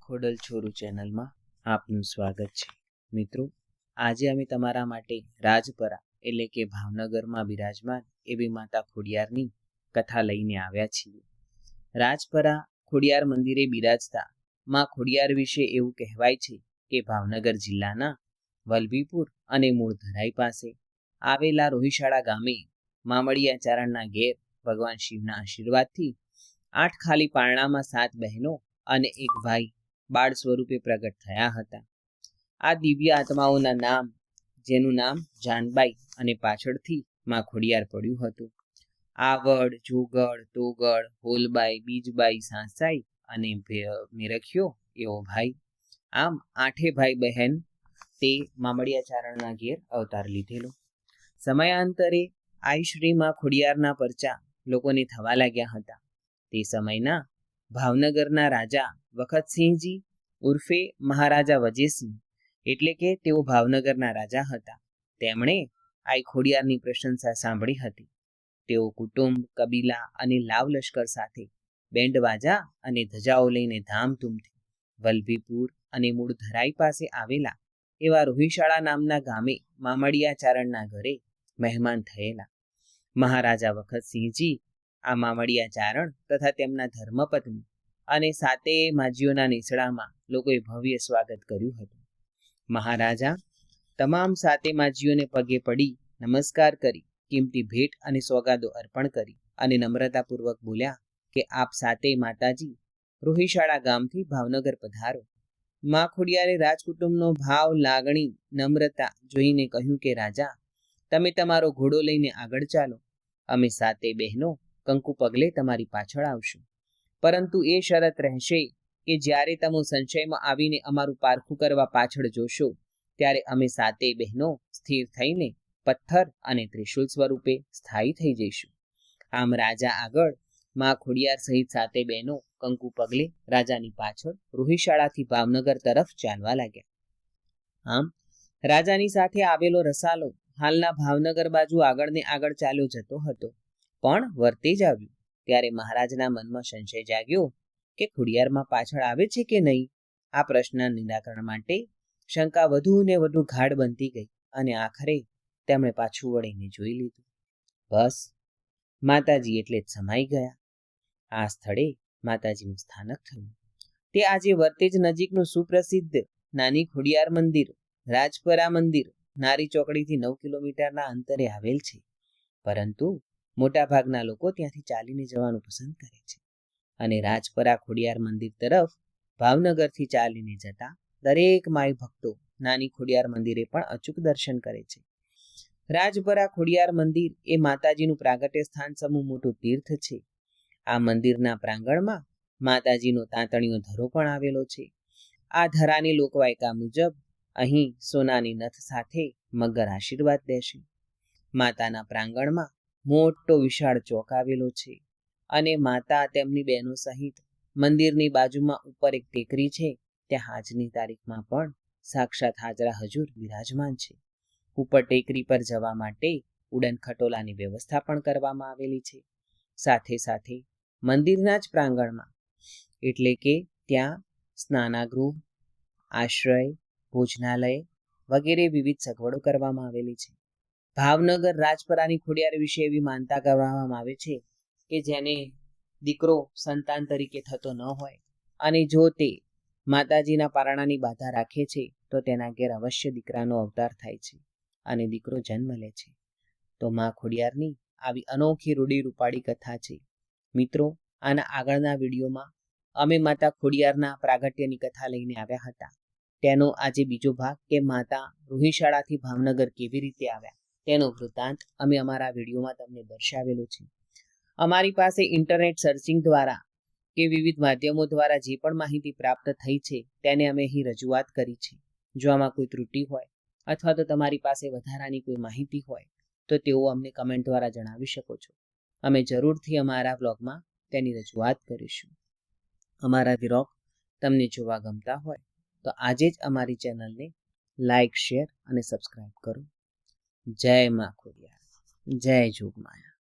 ખોડલ છોરું ચેનલમાં આપનું સ્વાગત છે। મિત્રો, આજે અમે તમારા માટે રાજપરા એટલે કે ભાવનગરમાં બિરાજમાન એવી માતા ખોડિયારની કથા લઈને આવ્યા છીએ। રાજપરા ખોડિયાર મંદિરે બિરાજતા માં ખોડિયાર વિશે એવું કહેવાય છે કે ભાવનગર જિલ્લાના વલભીપુર અને મૂળધરાઈ પાસે આવેલા રોહિશાળા ગામે મામડિયા ચારણના ઘેર ભગવાન શિવના આશીર્વાદથી 8 ખાલી પારણામાં 7 બહેનો અને એક ભાઈ બાળ સ્વરૂપે પ્રગટ થયા હતા। આ દિવ્ય આત્માઓના નામ, જેનું નામ જાનબાઈ અને પાછળથી માં ખોડિયાર પડ્યું હતું, આવડ, જોગડ, તોગડ, હોલબાઈ, બીજબાઈ, સાંસાઈ અને મેરખ્યો એવો ભાઈ। આમ 8 ભાઈ બહેન તે મામડિયા ચારણના ઘેર અવતાર લીધેલો। સમયાંતરે આઈ માં ખોડિયારના પરચા લોકોને થવા લાગ્યા હતા। તે સમયના ભાવનગરના રાજા વખતસિંહજી ઉર્ફે મહારાજા વજેસિંહ એટલે કે તેઓ ભાવનગરના રાજા હતા। તેમણે આઈ ખોડિયારની પ્રશંસા સાંભળી હતી। તેઓ કુટુંબ, કબીલા અને લાવ લશ્કર સાથે બેન્ડ બાજા અને ધજાઓ લઈને ધામધૂમથી વલભીપુર અને મૂળધરાઈ પાસે આવેલા એવા રોહિશાળા નામના ગામે મામડિયા ચારણના ઘરે મહેમાન થયેલા। મહારાજા વખતસિંહજી આ મામડિયા ચારણ તથા તેમના ધર્મપત્ની અને 7 માજીઓના નેસડામાં લોકોએ ભવ્ય સ્વાગત કર્યું હતું। મહારાજા તમામ 7 માજીઓને પગે પડી નમસ્કાર કરી કિંમતી ભેટ અને સોગાદો અર્પણ કરી અને નમ્રતાપૂર્વક બોલ્યા કે આપ 7 માતાજી રોહિશાળા ગામથી ભાવનગર પધારો। માં ખોડિયારે રાજકુટુંબનો ભાવ, લાગણી, નમ્રતા જોઈને કહ્યું કે રાજા, તમે તમારો ઘોડો લઈને આગળ ચાલો, અમે 7 બહેનો કંકુ પગલે તમારી પાછળ આવશું, પરંતુ એ શરત રહેશે કે જ્યારે તમે સંશયમાં આવીને અમારું પારખું કરવા પાછળ જોશો ત્યારે અમે 7 બહેનો સ્થિર થઈને પથ્થર અને ત્રિશૂલ સ્વરૂપે સ્થાયી થઈ જઈશું। આમ રાજા આગળ, માં ખોડિયાર સહિત 7 બહેનો કંકુ પગલે રાજાની પાછળ રોહિશાળાથી ભાવનગર તરફ ચાલવા લાગ્યા। આમ રાજાની સાથે આવેલો રસાલો હાલના ભાવનગર બાજુ આગળ ને આગળ ચાલ્યો જતો હતો, પણ વર્તે જ આવ્યું ત્યારે મહારાજના મનમાં સંશય જાગ્યો કે ખોડિયારમાં પાછળ આવે છે કે નહીં। આ પ્રશ્નના નિરાકરણ માટે શંકા વધુ ને વધુ ગાઢ બનતી ગઈ અને આખરે તેમણે પાછું વળીને જોઈ લીધું। બસ માતાજી એટલે જ સમાઈ ગયા। આ સ્થળે માતાજીનું સ્થાનક થયું। તે આજે વર્તેજ નજીકનું સુપ્રસિદ્ધ નાની ખોડિયાર મંદિર રાજપરા મંદિર નારી ચોકડીથી 9 કિલોમીટરના અંતરે આવેલ છે, પરંતુ મોટાભાગના લોકો ત્યાંથી ચાલીને જવાનું પસંદ કરે છે અને રાજપરા ખોડિયાર મંદિર તરફ ભાવનગરથી ચાલીને જતા દરેક માઈ ભક્તો નાની ખોડિયાર મંદિરે પણ અચૂક દર્શન કરે છે। રાજપરા ખોડિયાર મંદિર એ માતાજીનું પ્રાગટ્ય સ્થાન સમૂહ મોટું તીર્થ છે। આ મંદિરના પ્રાંગણમાં માતાજીનો તાંતણીયો ધરો પણ આવેલો છે। આ ધરાની લોકવાયકા મુજબ અહીં સોનાની નથ સાથે મગર આશીર્વાદ દેશે। માતાના પ્રાંગણમાં મોટો વિશાળ ચોક આવેલો છે અને માતા તેમની બહેનો સહિત મંદિરની બાજુમાં ઉપર એક ટેકરી છે, ત્યાં આજની તારીખમાં પણ સાક્ષાત હાજરા હજુર બિરાજમાન છે। ઉપર ટેકરી પર જવા માટે ઉડન ખટોલાની વ્યવસ્થા પણ કરવામાં આવેલી છે। સાથે સાથે મંદિરના જ પ્રાંગણમાં એટલે કે ત્યાં સ્નાનાગૃહ, આશ્રય, ભોજનાલય વગેરે વિવિધ સગવડો કરવામાં આવેલી છે। ભાવનગર રાજપરાની ખોડિયાર વિશે એવી માનતા કરવામાં આવે છે કે જેને દીકરો સંતાન તરીકે થતો ન હોય અને જો તે માતાજીના પારણાની બાધા રાખે છે તો તેના ઘેર અવશ્ય દીકરાનો અવતાર થાય છે અને દીકરો જન્મ લે છે। તો માં ખોડિયારની આવી અનોખી રૂડી રૂપાળી કથા છે। મિત્રો, આના આગળના વિડીયોમાં અમે માતા ખોડિયારના પ્રાગટ્યની કથા લઈને આવ્યા હતા। તેનો આજે બીજો ભાગ કે માતા રોહિશાળાથી ભાવનગર કેવી રીતે આવ્યા તેનો વૃત્તાંત અમે અમારા વિડીયોમાં તમને દર્શાવેલો છે। અમારી પાસે ઇન્ટરનેટ સર્ચિંગ દ્વારા કે વિવિધ માધ્યમો દ્વારા જે પણ માહિતી પ્રાપ્ત થઈ છે તેને અમે અહીં રજૂઆત કરી છે। જો આમાં કોઈ ત્રુટિ હોય અથવા તો તમારી પાસે વધારાની કોઈ માહિતી હોય તો તેઓ અમને કમેન્ટ દ્વારા જણાવી શકો છો। અમે જરૂરથી અમારા વ્લોગમાં તેની રજૂઆત કરીશું। અમારા વ્લોગ તમને જોવા ગમતા હોય તો આજે જ અમારી ચેનલને લાઈક, શેર અને સબસ્ક્રાઈબ કરો। જય માં ખોડિયાર, જય જોગમાયા।